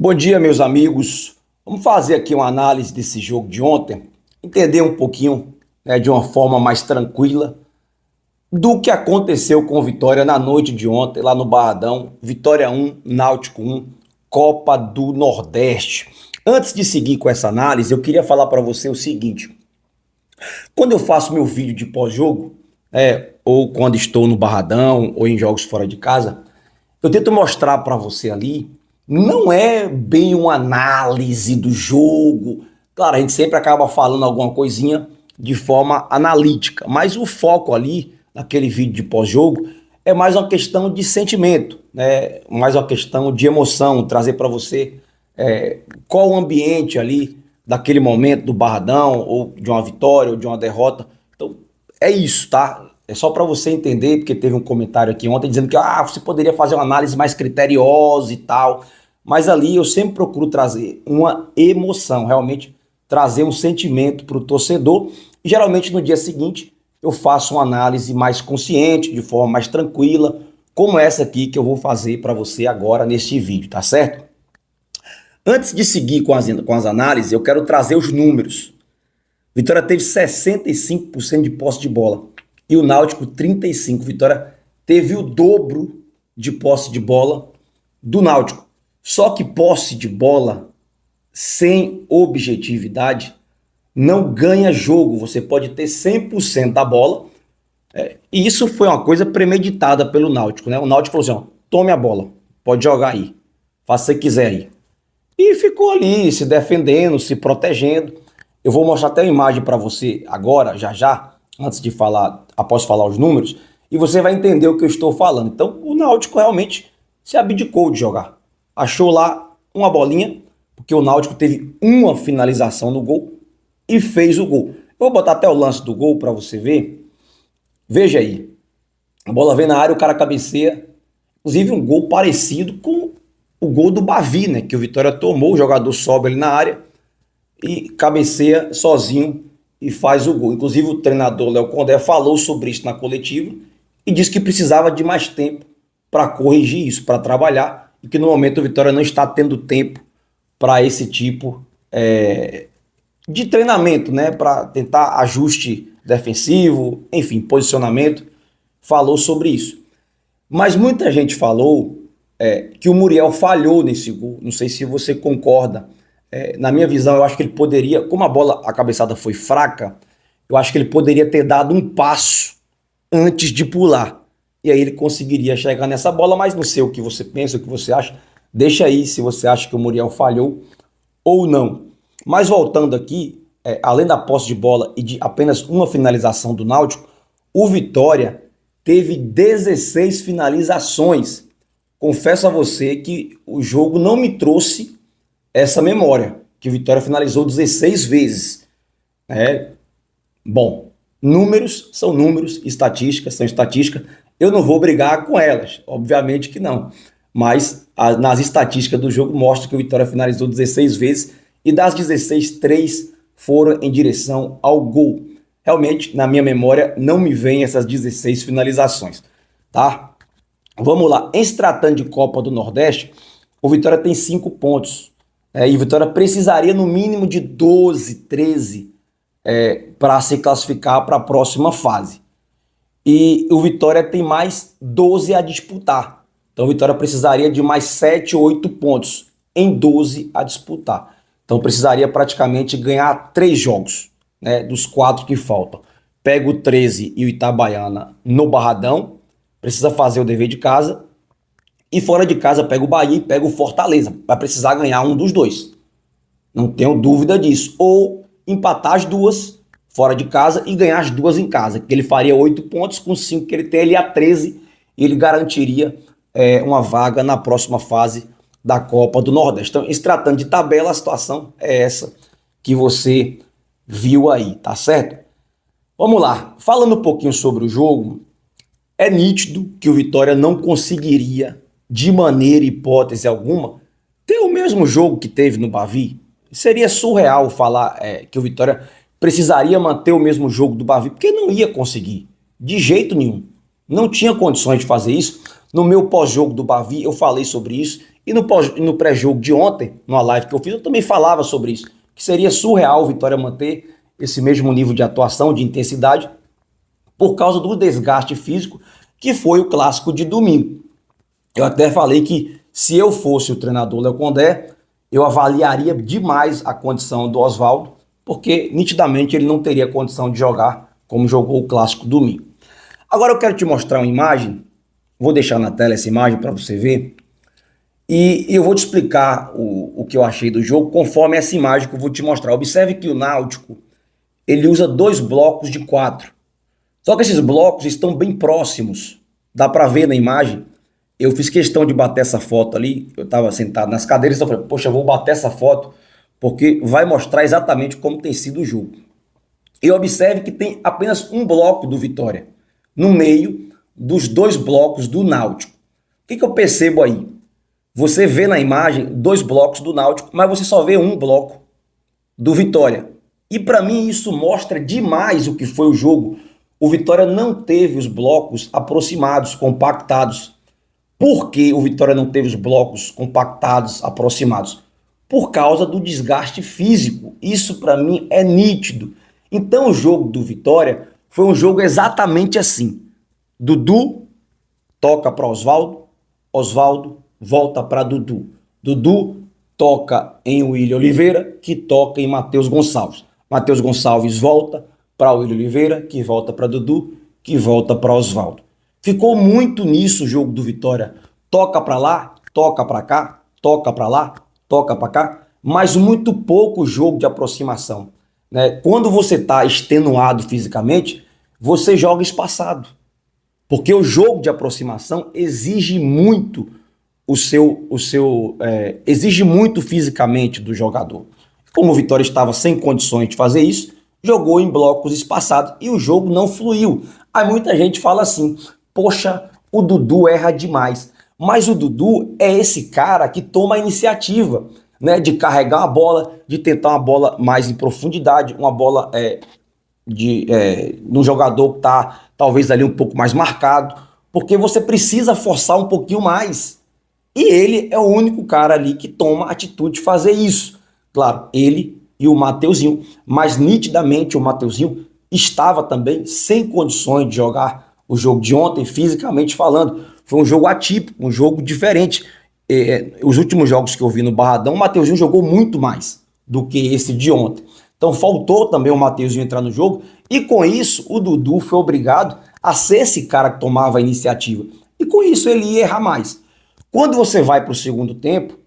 Bom dia, meus amigos. Vamos fazer aqui uma análise desse jogo de ontem, entender um pouquinho, de uma forma mais tranquila do que aconteceu com o Vitória na noite de ontem, lá no Barradão. Vitória 1, Náutico 1, Copa do Nordeste. Antes de seguir com essa análise, eu queria falar para você o seguinte: quando eu faço meu vídeo de pós-jogo, ou quando estou no Barradão, ou em jogos fora de casa, eu tento mostrar para você ali, não é bem uma análise do jogo. Claro, a gente sempre acaba falando alguma coisinha de forma analítica, mas o foco ali, naquele vídeo de pós-jogo, é mais uma questão de sentimento, né? Mais uma questão de emoção, trazer para você qual o ambiente ali daquele momento do Barradão, ou de uma vitória, ou de uma derrota. Então, é isso, tá? É só para você entender, porque teve um comentário aqui ontem dizendo que você poderia fazer uma análise mais criteriosa e tal. Mas ali eu sempre procuro trazer uma emoção, realmente trazer um sentimento para o torcedor. E geralmente no dia seguinte eu faço uma análise mais consciente, de forma mais tranquila, como essa aqui que eu vou fazer para você agora neste vídeo, tá certo? Antes de seguir com as análises, eu quero trazer os números. Vitória teve 65% de posse de bola e o Náutico 35%. Vitória teve o dobro de posse de bola do Náutico. Só que posse de bola sem objetividade não ganha jogo. Você pode ter 100% da bola, e isso foi uma coisa premeditada pelo Náutico, né? O Náutico falou assim: ó, tome a bola, pode jogar aí, faça o que quiser aí. E ficou ali se defendendo, se protegendo. Eu vou mostrar até a imagem para você agora, já, antes de falar, após falar os números, e você vai entender o que eu estou falando. Então, o Náutico realmente se abdicou de jogar. Achou lá uma bolinha, porque o Náutico teve uma finalização no gol e fez o gol. Eu vou botar até o lance do gol para você ver. Veja aí. A bola vem na área, o cara cabeceia. Inclusive um gol parecido com o gol do Bavi, né? Que o Vitória tomou, o jogador sobe ali na área e cabeceia sozinho e faz o gol. Inclusive o treinador Léo Condé falou sobre isso na coletiva e disse que precisava de mais tempo para corrigir isso, para trabalhar, e que no momento o Vitória não está tendo tempo para esse tipo de treinamento, né? Para tentar ajuste defensivo, enfim, posicionamento. Falou sobre isso. Mas muita gente falou que o Muriel falhou nesse gol. Não sei se você concorda. Na minha visão, eu acho que ele poderia, como a cabeçada foi fraca, eu acho que ele poderia ter dado um passo antes de pular. E aí ele conseguiria chegar nessa bola, mas não sei o que você pensa, o que você acha. Deixa aí se você acha que o Muriel falhou ou não. Mas voltando aqui, além da posse de bola e de apenas uma finalização do Náutico, o Vitória teve 16 finalizações. Confesso a você que o jogo não me trouxe essa memória, que o Vitória finalizou 16 vezes. Bom, números são números, estatísticas são estatísticas. Eu não vou brigar com elas, obviamente que não. Mas nas estatísticas do jogo mostra que o Vitória finalizou 16 vezes e das 16, 3 foram em direção ao gol. Realmente, na minha memória, não me vem essas 16 finalizações, tá? Vamos lá. Em se tratando de Copa do Nordeste, o Vitória tem 5 pontos. E o Vitória precisaria no mínimo de 12, 13 para se classificar para a próxima fase. E o Vitória tem mais 12 a disputar. Então o Vitória precisaria de mais 7 ou 8 pontos em 12 a disputar. Então precisaria praticamente ganhar 3 jogos, né, dos 4 que faltam. Pega o 13 e o Itabaiana no Barradão, precisa fazer o dever de casa. E fora de casa pega o Bahia e pega o Fortaleza. Vai precisar ganhar um dos dois. Não tenho dúvida disso. Ou empatar as duas fora de casa e ganhar as duas em casa, que ele faria 8 pontos, com 5 que ele tem, ele ia 13 e ele garantiria uma vaga na próxima fase da Copa do Nordeste. Então, se tratando de tabela, a situação é essa que você viu aí, tá certo? Vamos lá, falando um pouquinho sobre o jogo, é nítido que o Vitória não conseguiria, de maneira e hipótese alguma, ter o mesmo jogo que teve no Bavi. Seria surreal falar que o Vitória precisaria manter o mesmo jogo do Bavi, porque não ia conseguir, de jeito nenhum. Não tinha condições de fazer isso. No meu pós-jogo do Bavi, eu falei sobre isso E no pré-jogo de ontem, numa live que eu fiz, eu também falava sobre isso, que seria surreal o Vitória manter esse mesmo nível de atuação, de intensidade, por causa do desgaste físico que foi o clássico de domingo. Eu até falei que se eu fosse o treinador Léo Condé, eu avaliaria demais a condição do Oswaldo, porque nitidamente ele não teria condição de jogar como jogou o clássico domingo. Agora eu quero te mostrar uma imagem, vou deixar na tela essa imagem para você ver, e eu vou te explicar o que eu achei do jogo conforme essa imagem que eu vou te mostrar. Observe que o Náutico, ele usa 2 blocos de 4. Só que esses blocos estão bem próximos. Dá para ver na imagem. Eu fiz questão de bater essa foto ali. Eu estava sentado nas cadeiras e eu falei, poxa, eu vou bater essa foto porque vai mostrar exatamente como tem sido o jogo. E observe que tem apenas um bloco do Vitória no meio dos 2 blocos do Náutico. O que eu percebo aí? Você vê na imagem 2 blocos do Náutico, mas você só vê um bloco do Vitória. E para mim isso mostra demais o que foi o jogo. O Vitória não teve os blocos aproximados, compactados. Por que o Vitória não teve os blocos compactados, aproximados? Por causa do desgaste físico. Isso para mim é nítido. Então o jogo do Vitória foi um jogo exatamente assim. Dudu toca para Oswaldo, Oswaldo volta para Dudu. Dudu toca em William Oliveira, que toca em Matheus Gonçalves. Matheus Gonçalves volta para William Oliveira, que volta para Dudu, que volta para Oswaldo. Ficou muito nisso o jogo do Vitória. Toca para lá, toca para cá, toca para lá, toca para cá, mas muito pouco jogo de aproximação, né? Quando você está extenuado fisicamente, você joga espaçado, porque o jogo de aproximação exige muito exige muito fisicamente do jogador. Como o Vitória estava sem condições de fazer isso, jogou em blocos espaçados e o jogo não fluiu. Aí muita gente fala assim, poxa, o Dudu erra demais. Mas o Dudu é esse cara que toma a iniciativa, né, de carregar a bola, de tentar uma bola mais em profundidade, uma bola no jogador que está talvez ali um pouco mais marcado, porque você precisa forçar um pouquinho mais. E ele é o único cara ali que toma a atitude de fazer isso. Claro, ele e o Mateuzinho, mas nitidamente o Mateuzinho estava também sem condições de jogar o jogo de ontem, fisicamente falando. Foi um jogo atípico, um jogo diferente. Os últimos jogos que eu vi no Barradão, o Mateuzinho jogou muito mais do que esse de ontem. Então faltou também o Mateuzinho entrar no jogo e com isso o Dudu foi obrigado a ser esse cara que tomava a iniciativa. E com isso ele ia errar mais. Quando você vai para o segundo tempo,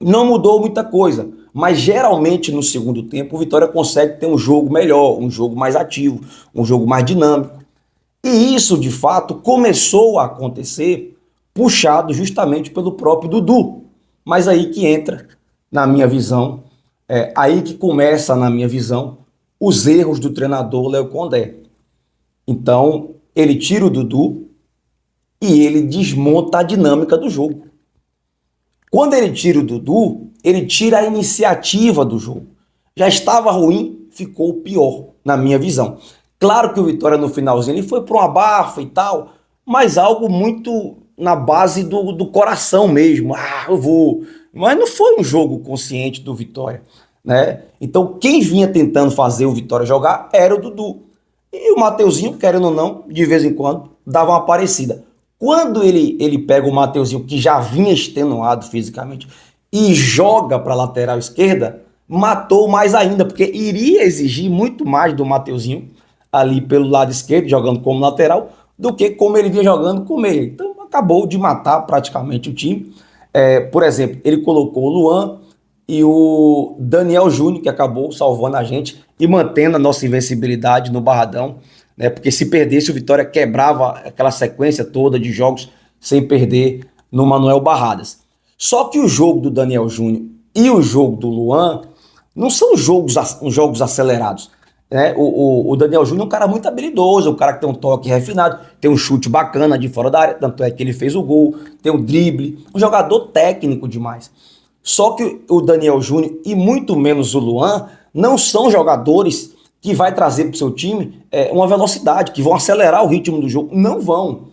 não mudou muita coisa, mas geralmente no segundo tempo o Vitória consegue ter um jogo melhor, um jogo mais ativo, um jogo mais dinâmico. E isso de fato começou a acontecer puxado justamente pelo próprio Dudu. Mas aí que entra, na minha visão, aí que começa, na minha visão, os erros do treinador Léo Condé. Então, ele tira o Dudu e ele desmonta a dinâmica do jogo. Quando ele tira o Dudu, ele tira a iniciativa do jogo. Já estava ruim, ficou pior, na minha visão. Claro que o Vitória no finalzinho ele foi para um abafa e tal, mas algo muito na base do coração mesmo. Ah, eu vou. Mas não foi um jogo consciente do Vitória, né? Então quem vinha tentando fazer o Vitória jogar era o Dudu. E o Mateuzinho, querendo ou não, de vez em quando, dava uma parecida. Quando ele pega o Mateuzinho, que já vinha extenuado fisicamente, e joga para a lateral esquerda, matou mais ainda, porque iria exigir muito mais do Mateuzinho ali pelo lado esquerdo, jogando como lateral, do que como ele vinha jogando com meio. Então acabou de matar praticamente o time. Por exemplo, ele colocou o Luan e o Daniel Júnior, que acabou salvando a gente e mantendo a nossa invencibilidade no Barradão, né? Porque se perdesse, o Vitória quebrava aquela sequência toda de jogos sem perder no Manuel Barradas. Só que o jogo do Daniel Júnior e o jogo do Luan não são jogos acelerados, né? O Daniel Júnior é um cara muito habilidoso, um cara que tem um toque refinado, tem um chute bacana de fora da área, tanto é que ele fez o gol, tem um drible, um jogador técnico demais. Só que o Daniel Júnior e muito menos o Luan não são jogadores que vai trazer para o seu time uma velocidade, que vão acelerar o ritmo do jogo. Não vão.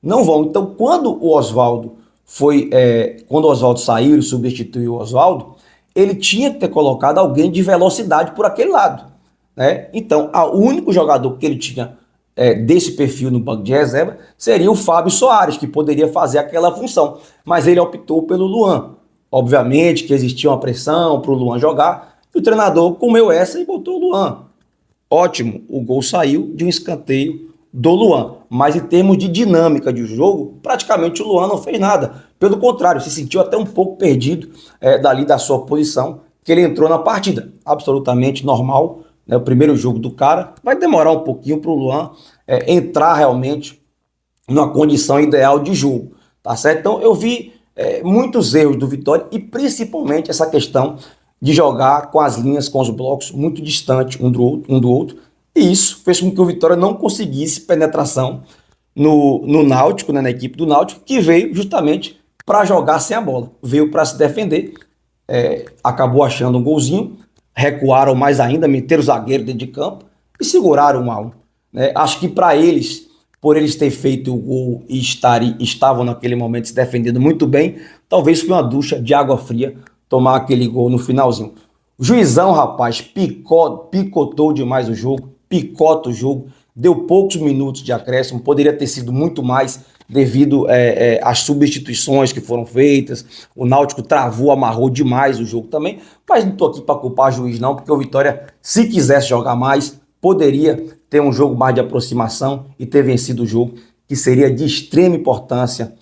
Não vão. Então, quando o Oswaldo foi quando o Oswaldo saiu e substituiu o Oswaldo, ele tinha que ter colocado alguém de velocidade por aquele lado, né? Então, o único jogador que ele tinha desse perfil no banco de reserva seria o Fábio Soares, que poderia fazer aquela função, mas ele optou pelo Luan. Obviamente que existia uma pressão para o Luan jogar, e o treinador comeu essa e botou o Luan. Ótimo, o gol saiu de um escanteio do Luan, mas em termos de dinâmica de jogo, praticamente o Luan não fez nada. Pelo contrário, se sentiu até um pouco perdido dali da sua posição, que ele entrou na partida. Absolutamente normal, né? O primeiro jogo do cara vai demorar um pouquinho para o Luan entrar realmente numa condição ideal de jogo, tá certo? Então eu vi muitos erros do Vitória e principalmente essa questão de jogar com as linhas, com os blocos muito distantes um do outro, e isso fez com que o Vitória não conseguisse penetração no Náutico, né, na equipe do Náutico, que veio justamente para jogar sem a bola, veio para se defender, acabou achando um golzinho, recuaram mais ainda, meteram o zagueiro dentro de campo e seguraram 1-1. Né? Acho que para eles, por eles terem feito o gol e estavam naquele momento se defendendo muito bem, talvez foi uma ducha de água fria tomar aquele gol no finalzinho. O juizão, rapaz, picotou demais o jogo, picota o jogo, deu poucos minutos de acréscimo, poderia ter sido muito mais devido às substituições que foram feitas. O Náutico travou, amarrou demais o jogo também, mas não estou aqui para culpar o juiz não, porque o Vitória, se quisesse jogar mais, poderia ter um jogo mais de aproximação e ter vencido o jogo, que seria de extrema importância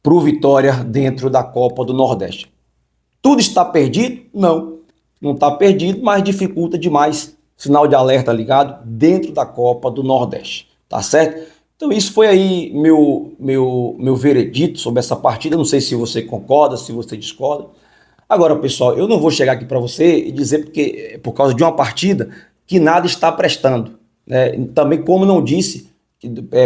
para o Vitória dentro da Copa do Nordeste. Tudo está perdido? Não, não está perdido, mas dificulta demais. Sinal de alerta ligado dentro da Copa do Nordeste, tá certo? Então isso foi aí meu veredito sobre essa partida. Não sei se você concorda, se você discorda. Agora, pessoal, eu não vou chegar aqui para você e dizer porque por causa de uma partida que nada está prestando, né? Também, como não disse,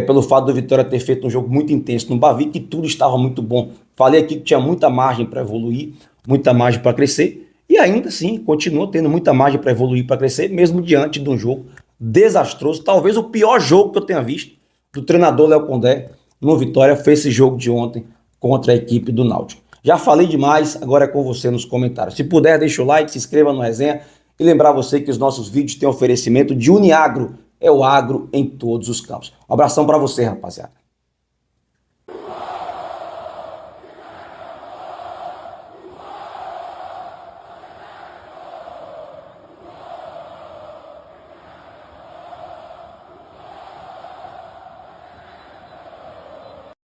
pelo fato do Vitória ter feito um jogo muito intenso no Bavi, que tudo estava muito bom. Falei aqui que tinha muita margem para evoluir, muita margem para crescer, e ainda assim continua tendo muita margem para evoluir, para crescer, mesmo diante de um jogo desastroso, talvez o pior jogo que eu tenha visto do treinador Léo Condé no Vitória foi esse jogo de ontem contra a equipe do Náutico. Já falei demais, agora é com você nos comentários. Se puder, deixa o like, se inscreva no resenha e lembrar você que os nossos vídeos têm oferecimento de Uniagro, é o agro em todos os campos. Um abração para você, rapaziada.